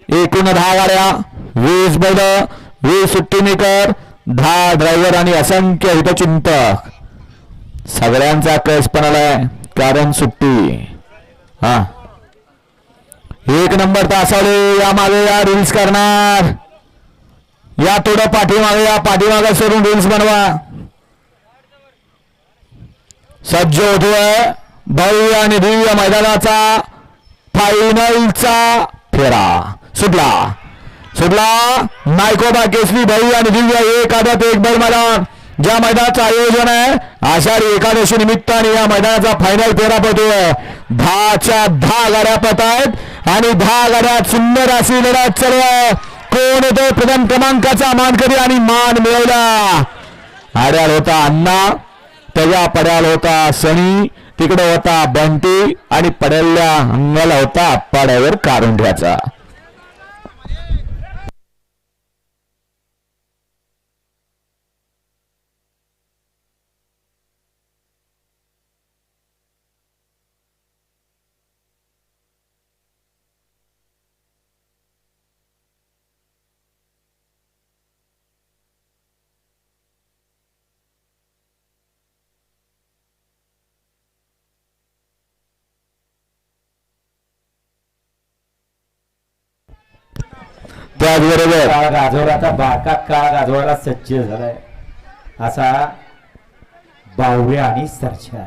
एकूण 10 गाड्या, 20 बैल, 20 सुट्टी मेकर, 10 ड्रायव्हर आणि असंख्य हितचिंतक. सगळ्यांचा कस पण आलाय कारण सुट्टी. हा, 1 नंबर तासावले या मागे या रील्स करणार. या थोडं पाठीमागे या, पाठीमागे सोडून रील्स बनवा. सज्ज होतोय भव्य आणि दिव्य मैदानाचा फायनलचा फेरा. सुटला सुटला नायकोबा केसरी भव्य आणि दिव्य एक आदत एक बैल मैदान. ज्या मैदानाचं आयोजन आहे आषाढी एकादशी निमित्ताने या मैदानाचा फायनल फेरा पडतोय. 10च्या 10 गाड्या पत आहेत आणि 10 गाड्यात सुंदर अशी लढत चालू आहे. कोण येतो प्रथम क्रमांकाचा मानकरी आणि मान मिळवला. आड्याल होता अण्णा, त्याच्या पड्याल होता सनी, तिकडे होता बंटी आणि पड्याल्या अंगाला होता पाड्यावर कारुंढ्याचा. त्याचबरोबर गाजवराचा बारका काळ गाजवायला सज्ज झालाय असा बावरे आणि सरछा.